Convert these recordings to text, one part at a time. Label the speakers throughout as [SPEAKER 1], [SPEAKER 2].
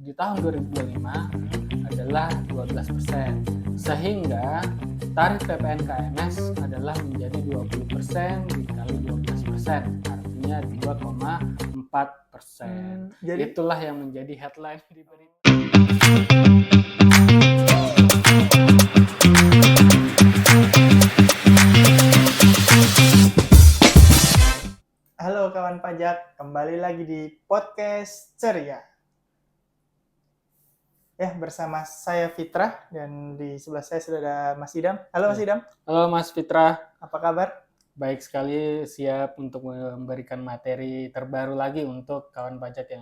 [SPEAKER 1] di tahun 2025 adalah 12%. Sehingga tarif PPN KMS adalah menjadi 20% dikali 12%, artinya 2,4%. Itulah yang menjadi headline di berita.
[SPEAKER 2] Halo kawan pajak, kembali lagi di podcast Ceria. Ya, bersama saya Fitrah dan di sebelah saya sudah ada Mas Idam. Halo Mas Idam.
[SPEAKER 1] Halo Mas Fitrah.
[SPEAKER 2] Apa kabar?
[SPEAKER 1] Baik sekali, siap untuk memberikan materi terbaru lagi untuk kawan pajak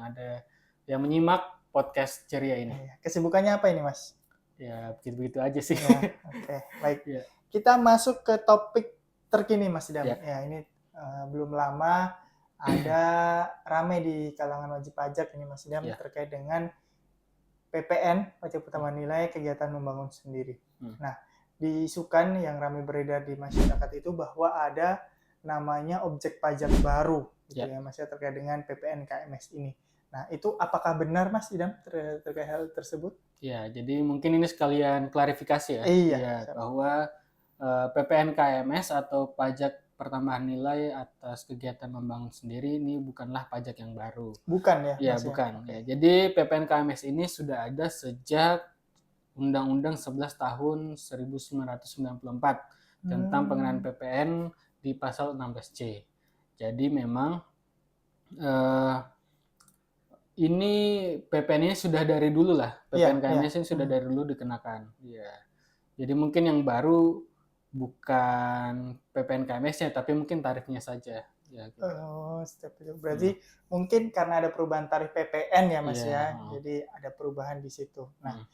[SPEAKER 1] yang menyimak podcast Ceria ini.
[SPEAKER 2] Kesibukannya apa ini, Mas?
[SPEAKER 1] Ya, begitu-begitu aja sih.
[SPEAKER 2] Ya, oke, baik. Ya. Kita masuk ke topik terkini, Mas Idam. Ya, ini belum lama ada ramai di kalangan wajib pajak ini, Mas Idam, terkait dengan PPN, pajak pertambahan nilai kegiatan membangun sendiri. Nah, diisukan yang ramai beredar di masyarakat itu bahwa ada namanya objek pajak baru, gitu ya, Mas, terkait dengan PPN KMS ini. Nah, itu apakah benar, Mas Idam, terkait hal tersebut?
[SPEAKER 1] Ya, jadi mungkin ini sekalian klarifikasi ya.
[SPEAKER 2] Iya.
[SPEAKER 1] Bahwa PPN KMS atau pajak pertambahan nilai atas kegiatan membangun sendiri ini bukanlah pajak yang baru.
[SPEAKER 2] Bukan ya?
[SPEAKER 1] Ya, bukan. Ya, jadi PPN KMS ini sudah ada sejak Undang-Undang 11 tahun 1994 tentang pengenaan PPN di pasal 16C. Jadi memang ini PPN ini sudah dari dulu lah. PPN KMS ini sudah dari dulu dikenakan. Ya. Jadi mungkin yang baru bukan PPN KMS-nya, tapi mungkin tarifnya saja. Ya, gitu.
[SPEAKER 2] Berarti mungkin karena ada perubahan tarif PPN ya, Mas ya. Jadi ada perubahan di situ. Nah,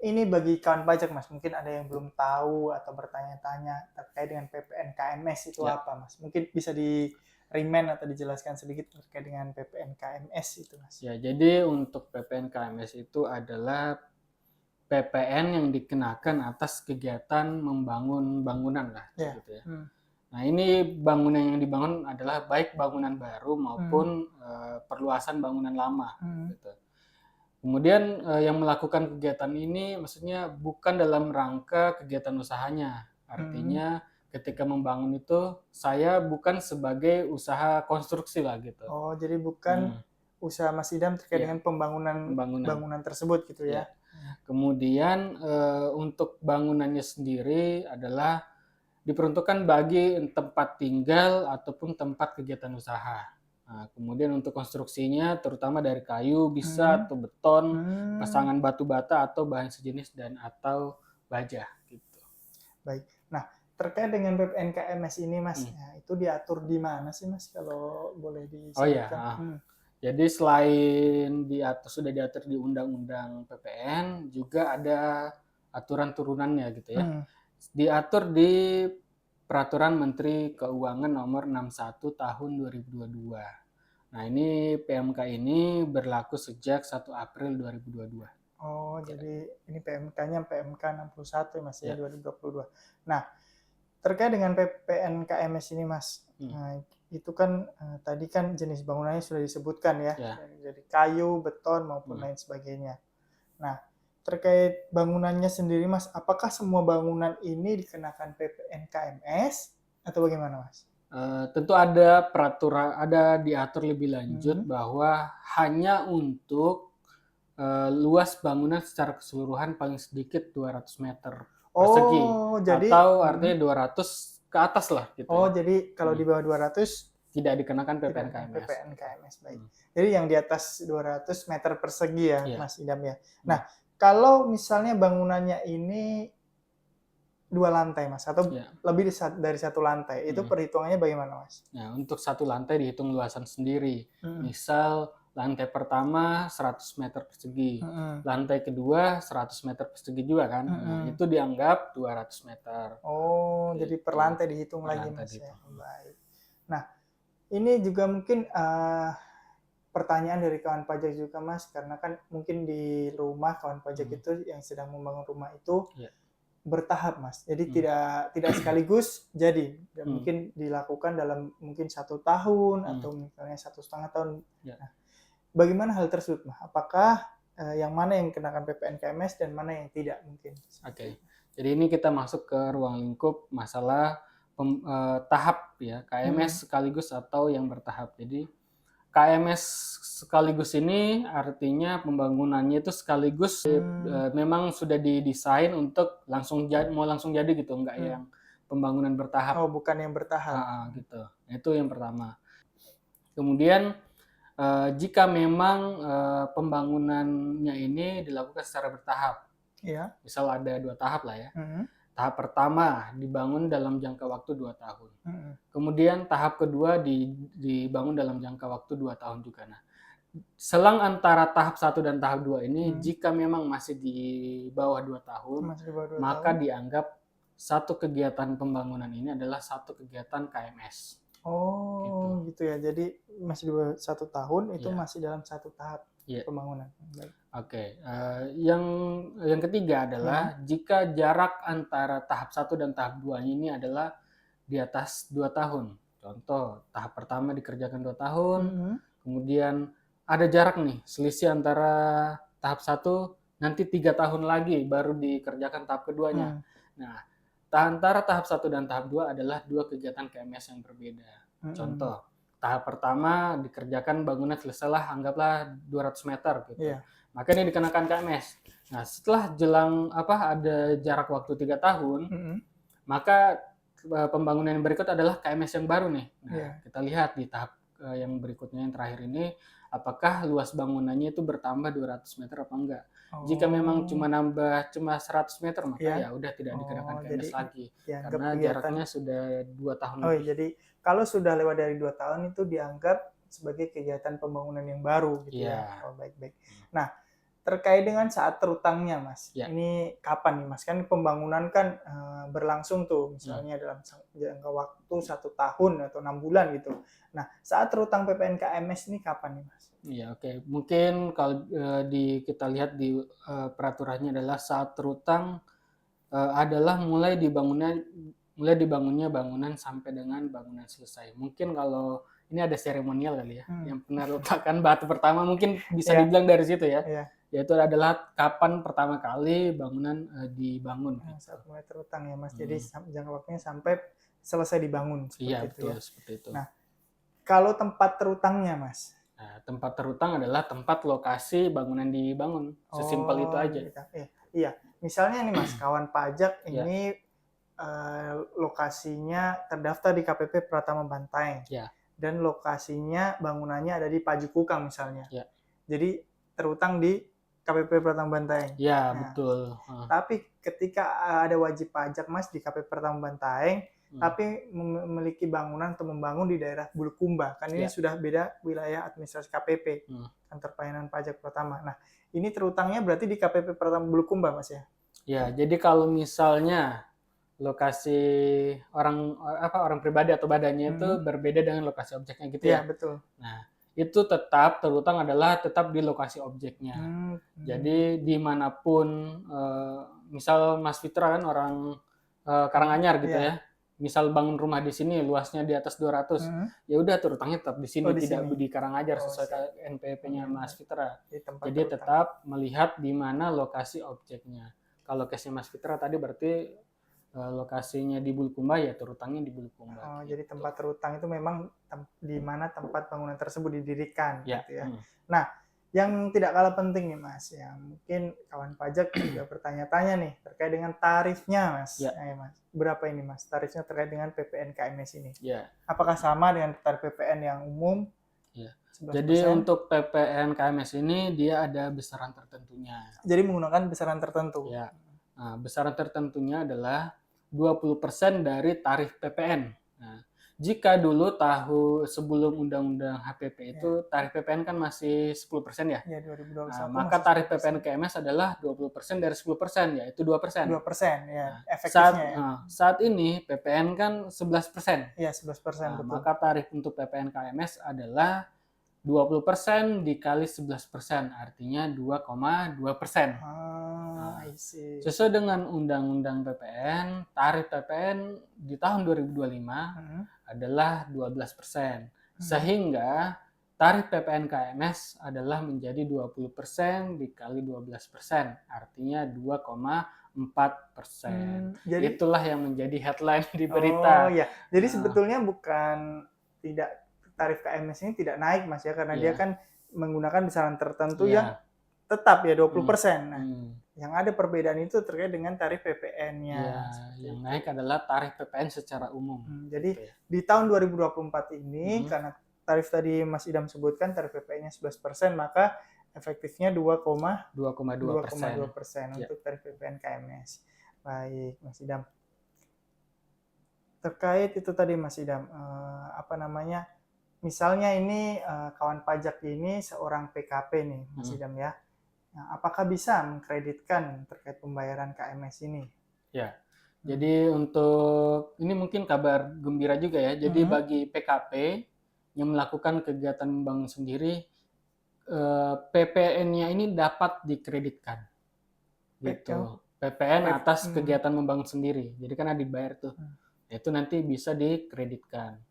[SPEAKER 2] ini bagi kawan pajak, Mas, mungkin ada yang belum tahu atau bertanya-tanya terkait dengan PPN KMS itu apa, Mas? Mungkin bisa di-remind atau dijelaskan sedikit terkait dengan PPN KMS itu, Mas.
[SPEAKER 1] Ya, jadi untuk PPN KMS itu adalah PPN yang dikenakan atas kegiatan membangun bangunan lah, gitu ya. Nah, ini bangunan yang dibangun adalah baik bangunan baru maupun perluasan bangunan lama, gitu. Kemudian yang melakukan kegiatan ini maksudnya bukan dalam rangka kegiatan usahanya. Artinya ketika membangun itu saya bukan sebagai usaha konstruksi lah gitu.
[SPEAKER 2] Oh, jadi bukan usaha Mas Idam terkait dengan pembangunan bangunan tersebut gitu ya.
[SPEAKER 1] Kemudian untuk bangunannya sendiri adalah diperuntukkan bagi tempat tinggal ataupun tempat kegiatan usaha. Nah, kemudian untuk konstruksinya terutama dari kayu bisa atau beton, pasangan batu bata atau bahan sejenis dan atau baja gitu.
[SPEAKER 2] Baik. Nah, terkait dengan PPN KMS ini, Mas, itu diatur di mana sih, Mas, kalau boleh disebutkan?
[SPEAKER 1] Oh ya. Jadi selain sudah diatur di Undang-Undang PPN, juga ada aturan turunannya gitu ya. Diatur di Peraturan Menteri Keuangan Nomor 61 Tahun 2022. Nah, ini PMK ini berlaku sejak 1 April 2022.
[SPEAKER 2] Oh, jadi ini PMK-nya PMK 61 ya, Mas, ya, 2022. Nah, terkait dengan PPN KMS ini, Mas, nah, itu kan tadi kan jenis bangunannya sudah disebutkan ya, dari kayu, beton maupun lain sebagainya. Nah, terkait bangunannya sendiri, Mas, apakah semua bangunan ini dikenakan PPN KMS atau bagaimana, Mas?
[SPEAKER 1] Tentu ada peraturan, ada diatur lebih lanjut bahwa hanya untuk luas bangunan secara keseluruhan paling sedikit 200 meter persegi. Jadi, atau artinya 200 ke atas lah gitu.
[SPEAKER 2] Oh, jadi kalau di bawah 200
[SPEAKER 1] tidak dikenakan PPN KMS.
[SPEAKER 2] PPN KMS, baik. Jadi yang di atas 200 meter persegi ya, Mas Idam ya. Nah, kalau misalnya bangunannya ini 2 lantai, Mas, atau lebih dari 1 lantai, itu perhitungannya bagaimana, Mas?
[SPEAKER 1] Nah, untuk 1 lantai dihitung luasan sendiri. Misal lantai pertama 100 meter persegi, lantai kedua 100 meter persegi juga kan, nah, itu dianggap 200 meter.
[SPEAKER 2] Oh, jadi per lantai dihitung lagi, Mas ya. Baik. Nah, ini juga mungkin pertanyaan dari kawan pajak juga, Mas, karena kan mungkin di rumah kawan pajak itu yang sedang membangun rumah itu bertahap, Mas. Jadi tidak sekaligus jadi, dan mungkin dilakukan dalam mungkin 1 tahun atau misalnya 1,5 tahun. Nah, bagaimana hal tersebut, Mas? Apakah yang mana yang kenakan PPN KMS dan mana yang tidak mungkin.
[SPEAKER 1] Oke. Jadi ini kita masuk ke ruang lingkup masalah tahap ya, KMS sekaligus atau yang bertahap. Jadi KMS sekaligus ini artinya pembangunannya itu sekaligus memang sudah didesain untuk langsung jadi gitu, enggak yang pembangunan bertahap.
[SPEAKER 2] Oh, bukan yang bertahap.
[SPEAKER 1] Gitu. Itu yang pertama. Kemudian jika memang pembangunannya ini dilakukan secara bertahap, misal ada 2 tahap lah ya. Tahap pertama dibangun dalam jangka waktu 2 tahun. Kemudian tahap kedua dibangun dalam jangka waktu 2 tahun juga. Nah, selang antara tahap 1 dan tahap 2 ini jika memang masih di bawah 2 tahun, maka dianggap satu kegiatan pembangunan ini adalah satu kegiatan KMS.
[SPEAKER 2] Oh, gitu ya. Jadi masih di bawah 1 tahun itu masih dalam satu tahap pembangunan.
[SPEAKER 1] Oke. Yang ketiga adalah jika jarak antara tahap 1 dan tahap 2 ini adalah di atas 2 tahun. Contoh, tahap pertama dikerjakan 2 tahun, kemudian ada jarak nih, selisih antara tahap 1 nanti 3 tahun lagi baru dikerjakan tahap keduanya. Nah, antara tahap 1 dan tahap 2 adalah 2 kegiatan KMS yang berbeda. Contoh, tahap pertama dikerjakan bangunan selesailah anggaplah 200 meter gitu. Maka ini dikenakan KMS. Nah, setelah ada jarak waktu 3 tahun, maka pembangunan yang berikut adalah KMS yang baru nih. Nah, kita lihat di tahap yang berikutnya yang terakhir ini, apakah luas bangunannya itu bertambah 200 meter apa enggak. Jika memang cuma 100 meter, maka ya udah tidak dikenakan KMS lagi. Karena jaraknya sudah 2 tahun lebih.
[SPEAKER 2] Jadi kalau sudah lewat dari 2 tahun itu dianggap sebagai kegiatan pembangunan yang baru gitu ya. Oh, baik-baik. Nah, terkait dengan saat terutangnya, Mas. Ini kapan nih, Mas? Kan pembangunan kan berlangsung tuh, misalnya dalam jangka waktu 1 tahun atau 6 bulan gitu. Nah, saat terutang PPN KMS ini kapan nih, Mas?
[SPEAKER 1] Iya, oke. Mungkin kalau kita lihat di peraturannya adalah saat terutang adalah mulai dibangunnya bangunan sampai dengan bangunan selesai. Mungkin kalau ini ada seremonial kali ya, yang penerapan batu pertama mungkin bisa dibilang dari situ ya. Yaitu adalah kapan pertama kali bangunan dibangun.
[SPEAKER 2] Saat mulai terutang ya, Mas. Jadi jangka waktunya sampai selesai dibangun.
[SPEAKER 1] Iya, betul seperti itu.
[SPEAKER 2] Nah, kalau tempat terutangnya, Mas?
[SPEAKER 1] Nah, tempat terutang adalah tempat lokasi bangunan dibangun. Sesimpel itu aja.
[SPEAKER 2] Iya. Misalnya nih, Mas, kawan pajak ini lokasinya terdaftar di KPP Pratama Bantaeng. Dan lokasinya bangunannya ada di Pajukukang misalnya. Jadi terutang di KPP Pratama Bantaeng.
[SPEAKER 1] Iya, betul.
[SPEAKER 2] Tapi ketika ada wajib pajak, Mas, di KPP Pratama Bantaeng, tapi memiliki bangunan atau membangun di daerah Bulukumba. Kan ini sudah beda wilayah administrasi KPP, kantor pelayanan pajak pertama. Nah, ini terutangnya berarti di KPP Pratama Bulukumba, Mas ya?
[SPEAKER 1] Ya, jadi kalau misalnya lokasi orang pribadi atau badannya itu berbeda dengan lokasi objeknya gitu ya.
[SPEAKER 2] Iya, betul.
[SPEAKER 1] Nah, itu tetap terutang adalah tetap di lokasi objeknya. Jadi dimanapun, misal Mas Fitra kan orang Karanganyar gitu ya. Misal bangun rumah di sini luasnya di atas 200, ya udah terutangnya tetap di sini, tidak di Karanganyar sesuai NPWP-nya Mas Fitra. Jadi tetap melihat di mana lokasi objeknya. Kalau case-nya Mas Fitra tadi berarti lokasinya di Bulukumba, ya terutangnya di Bulukumba.
[SPEAKER 2] Jadi tempat terutang itu memang di mana tempat bangunan tersebut didirikan gitu ya. Nah, yang tidak kalah penting nih, Mas, yang mungkin kawan pajak juga bertanya-tanya nih terkait dengan tarifnya, Mas. Mas, berapa ini, Mas, tarifnya terkait dengan PPN KMS ini? Apakah sama dengan tarif PPN yang umum?
[SPEAKER 1] Jadi untuk PPN KMS ini dia ada besaran tertentunya.
[SPEAKER 2] Jadi menggunakan besaran tertentu.
[SPEAKER 1] Nah, besaran tertentunya adalah 20% dari tarif PPN. Nah, jika dulu sebelum Undang-Undang HPP itu tarif PPN kan masih 10% ya?
[SPEAKER 2] 2021.
[SPEAKER 1] Nah, maka tarif PPN KMS adalah 20% dari 10%, yaitu 2%.
[SPEAKER 2] 2%, ya. Efektifnya
[SPEAKER 1] saat ini PPN kan 11%.
[SPEAKER 2] Iya, 11%, betul.
[SPEAKER 1] Maka tarif untuk PPN KMS adalah 20% dikali 11%, artinya 2,2%. Sesuai dengan Undang-Undang PPN, tarif PPN di tahun 2025 adalah 12%. Sehingga tarif PPN KMS adalah menjadi 20% dikali 12%, artinya 2,4%. Itulah yang menjadi headline di berita.
[SPEAKER 2] Oh ya, jadi sebetulnya bukan tidak tarif KMS ini tidak naik Mas ya, karena dia kan menggunakan besaran tertentu yang tetap ya 20%. Nah, yang ada perbedaan itu terkait dengan tarif PPN-nya.
[SPEAKER 1] Ya, yang naik adalah tarif PPN secara umum.
[SPEAKER 2] Jadi di tahun 2024 ini karena tarif tadi Mas Idam sebutkan tarif PPN-nya 11%, maka efektifnya 2,2% untuk tarif PPN KMS. Baik, Mas Idam. Terkait itu tadi Mas Idam, misalnya ini kawan pajak ini seorang PKP nih Mas Idam ya. Nah, apakah bisa mengkreditkan terkait pembayaran KMS ini?
[SPEAKER 1] Ya, jadi untuk ini mungkin kabar gembira juga ya. Jadi bagi PKP yang melakukan kegiatan membangun sendiri, PPN-nya ini dapat dikreditkan. Gitu. PPN atas kegiatan membangun sendiri. Jadi kan ada dibayar tuh. Itu nanti bisa dikreditkan.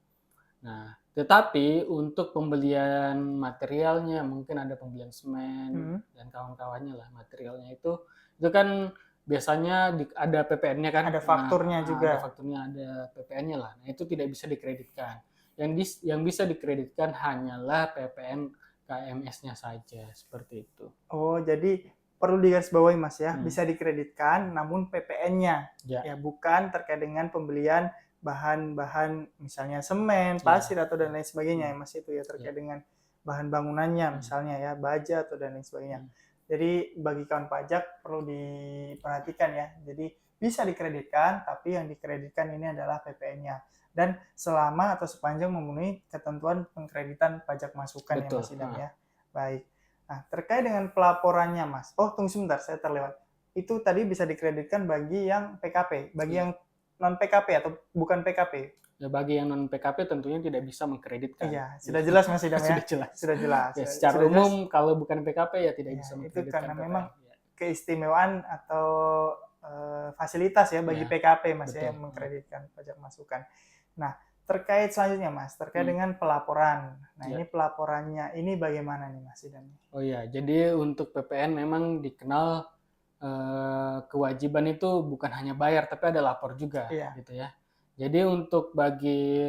[SPEAKER 1] Nah, tetapi untuk pembelian materialnya, mungkin ada pembelian semen dan kawan-kawannya lah, materialnya itu kan biasanya ada PPN-nya kan,
[SPEAKER 2] ada fakturnya juga.
[SPEAKER 1] Ada fakturnya, ada PPN-nya lah. Nah, itu tidak bisa dikreditkan. Yang bisa dikreditkan hanyalah PPN KMS-nya saja, seperti itu.
[SPEAKER 2] Oh, jadi perlu digarisbawahi Mas ya, bisa dikreditkan namun PPN-nya ya bukan terkait dengan pembelian bahan-bahan misalnya semen, pasir atau dan lain sebagainya ya Mas, itu ya terkait dengan bahan bangunannya misalnya ya, baja atau dan lain sebagainya. Jadi bagi kawan pajak perlu diperhatikan ya. Jadi bisa dikreditkan, tapi yang dikreditkan ini adalah PPN-nya. Dan selama atau sepanjang memenuhi ketentuan pengkreditan pajak masukan. Betul. Ya Mas Idam ya. Baik. Nah, terkait dengan pelaporannya Mas. Oh, tunggu sebentar, saya terlewat. Itu tadi bisa dikreditkan bagi yang PKP, bagi yang non PKP atau bukan PKP.
[SPEAKER 1] Ya, bagi yang non PKP tentunya tidak bisa mengkreditkan.
[SPEAKER 2] Iya, sudah jelas Mas Idam ya.
[SPEAKER 1] Sudah jelas. Ya, secara
[SPEAKER 2] sudah
[SPEAKER 1] umum jelas. Kalau bukan PKP ya tidak bisa mengkreditkan.
[SPEAKER 2] Itu karena PPN. Memang keistimewaan atau fasilitas ya bagi PKP Mas ya, yang mengkreditkan pajak masukan. Nah, terkait selanjutnya Mas, terkait dengan pelaporan. Nah, ini pelaporannya ini bagaimana nih Mas Idam?
[SPEAKER 1] Oh iya, jadi untuk PPN memang dikenal kewajiban itu bukan hanya bayar tapi ada lapor juga, gitu ya. Jadi untuk bagi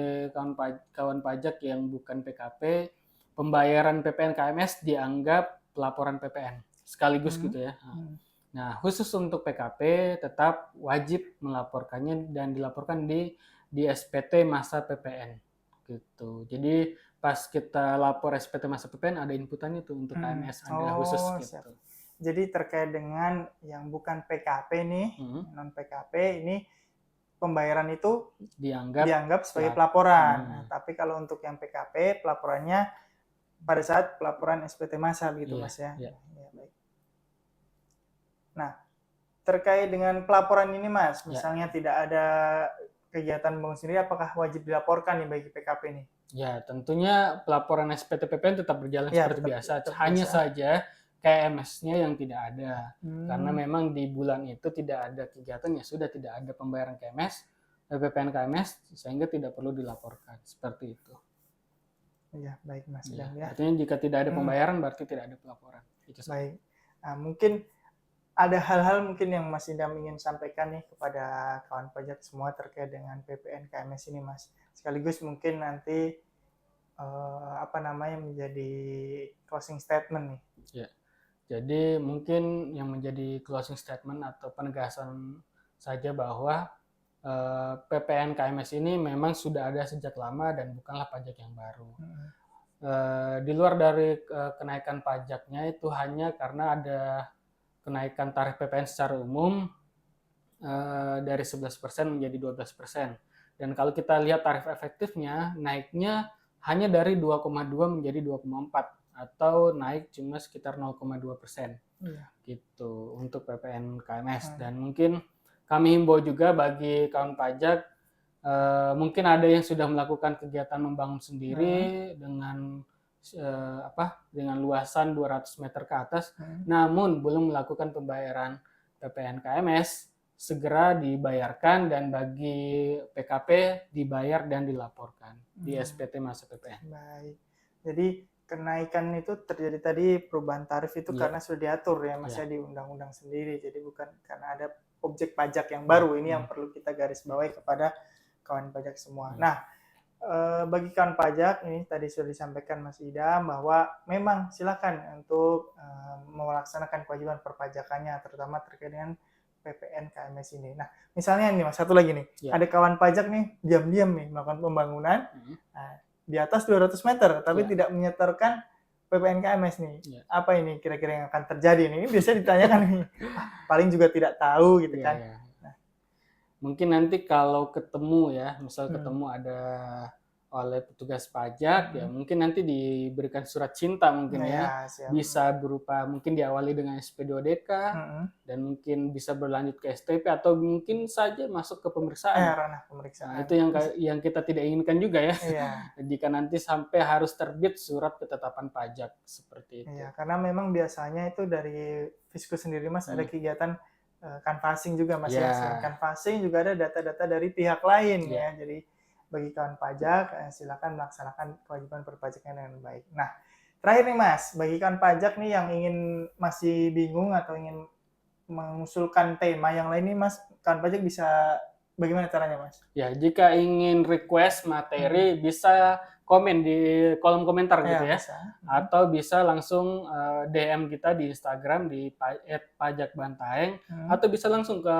[SPEAKER 1] kawan pajak yang bukan PKP, pembayaran PPN KMS dianggap pelaporan PPN sekaligus gitu ya. Nah, khusus untuk PKP tetap wajib melaporkannya dan dilaporkan di SPT masa PPN gitu. Jadi pas kita lapor SPT masa PPN ada inputannya tuh untuk KMS, ada khusus gitu.
[SPEAKER 2] Siap. Jadi terkait dengan yang bukan PKP nih, non PKP ini pembayaran itu dianggap sebagai pelaporan. Nah, tapi kalau untuk yang PKP pelaporannya pada saat pelaporan SPT masa begitu Mas ya. Ya, baik. Nah, terkait dengan pelaporan ini Mas, misalnya tidak ada kegiatan bangun sendiri, apakah wajib dilaporkan nih bagi PKP nih?
[SPEAKER 1] Ya, tentunya pelaporan SPT PPN tetap berjalan seperti biasa. Hanya saja KMS-nya yang tidak ada. Karena memang di bulan itu tidak ada kegiatan, ya sudah tidak ada pembayaran KMS, PPN KMS, sehingga tidak perlu dilaporkan. Seperti itu.
[SPEAKER 2] Ya, baik Mas.
[SPEAKER 1] Ya. Artinya jika tidak ada pembayaran berarti tidak ada pelaporan. Itu
[SPEAKER 2] baik. Nah, mungkin ada hal-hal mungkin yang Mas Idam ingin sampaikan nih kepada kawan pajak semua terkait dengan PPN KMS ini Mas. Sekaligus mungkin nanti menjadi closing statement nih.
[SPEAKER 1] Ya. Jadi mungkin yang menjadi closing statement atau penegasan saja bahwa PPN KMS ini memang sudah ada sejak lama dan bukanlah pajak yang baru. Di luar dari kenaikan pajaknya itu hanya karena ada kenaikan tarif PPN secara umum dari 11% menjadi 12%. Dan kalau kita lihat tarif efektifnya, naiknya hanya dari 2,2 menjadi 2,4 atau naik cuma sekitar 0,2%. Gitu untuk PPN KMS. Dan mungkin kami himbau juga bagi kawan pajak, mungkin ada yang sudah melakukan kegiatan membangun sendiri dengan luasan 200 meter ke atas, namun belum melakukan pembayaran PPN KMS, segera dibayarkan dan bagi PKP dibayar dan dilaporkan di SPT masa PPN.
[SPEAKER 2] Baik. Jadi kenaikan itu terjadi tadi perubahan tarif itu karena sudah diatur ya Mas ya di undang-undang sendiri. Jadi bukan karena ada objek pajak yang baru. Ini yang perlu kita garis bawahi kepada kawan pajak semua. Nah, bagi kawan pajak ini tadi sudah disampaikan Mas Idam bahwa memang silakan untuk melaksanakan kewajiban perpajakannya terutama terkait dengan PPN KMS ini. Nah, misalnya nih Mas, satu lagi nih. Ada kawan pajak nih diam-diam nih melakukan pembangunan di atas 200 meter tapi tidak menyetorkan PPN KMS nih. Apa ini kira-kira yang akan terjadi nih? Ini biasanya ditanyakan nih. Paling juga tidak tahu gitu kan.
[SPEAKER 1] Nah, mungkin nanti kalau ketemu ya, misal ketemu ada oleh petugas pajak ya mungkin nanti diberikan surat cinta mungkin bisa berupa mungkin diawali dengan SP2DK dan mungkin bisa berlanjut ke STP atau mungkin saja masuk ke pemeriksaan.
[SPEAKER 2] Ranah pemeriksaan.
[SPEAKER 1] Nah, itu yang kita tidak inginkan juga ya. Jika nanti sampai harus terbit surat ketetapan pajak seperti itu.
[SPEAKER 2] Iya, karena memang biasanya itu dari Fiskus sendiri Mas ada kegiatan canvassing juga Mas ya. Selain canvassing juga ada data-data dari pihak lain ya. Jadi bagi kawan pajak, silakan melaksanakan kewajiban perpajakan dengan baik. Nah, terakhir nih Mas, bagi kawan pajak nih yang ingin masih bingung atau ingin mengusulkan tema yang lain nih Mas, kawan pajak bisa bagaimana caranya Mas?
[SPEAKER 1] Ya, jika ingin request materi bisa komen di kolom komentar gitu ya. Bisa. Atau bisa langsung DM kita di Instagram di @pajakbantaeng atau bisa langsung ke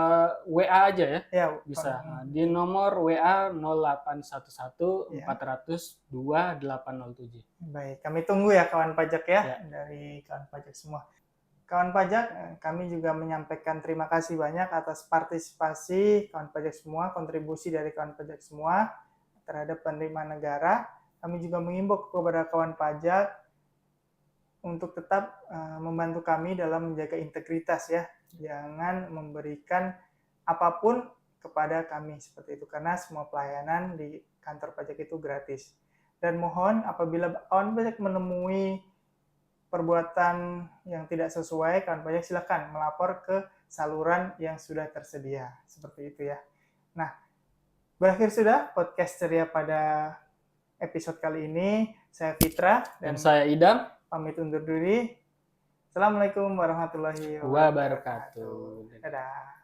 [SPEAKER 1] WA aja ya. Bisa. Di nomor WA 0811 400 2807.
[SPEAKER 2] Baik, kami tunggu ya kawan pajak ya dari kawan pajak semua. Kawan pajak, kami juga menyampaikan terima kasih banyak atas partisipasi kawan pajak semua, kontribusi dari kawan pajak semua terhadap penerimaan negara. Kami juga mengimbau kepada kawan pajak untuk tetap membantu kami dalam menjaga integritas ya. Jangan memberikan apapun kepada kami seperti itu karena semua pelayanan di kantor pajak itu gratis. Dan mohon apabila kawan pajak menemui perbuatan yang tidak sesuai, kawan pajak silakan melapor ke saluran yang sudah tersedia. Seperti itu ya. Nah, berakhir sudah podcast ceria pada episode kali ini. Saya Fitra
[SPEAKER 1] dan saya Idam.
[SPEAKER 2] Pamit undur diri. Assalamualaikum warahmatullahi wabarakatuh. Dadah.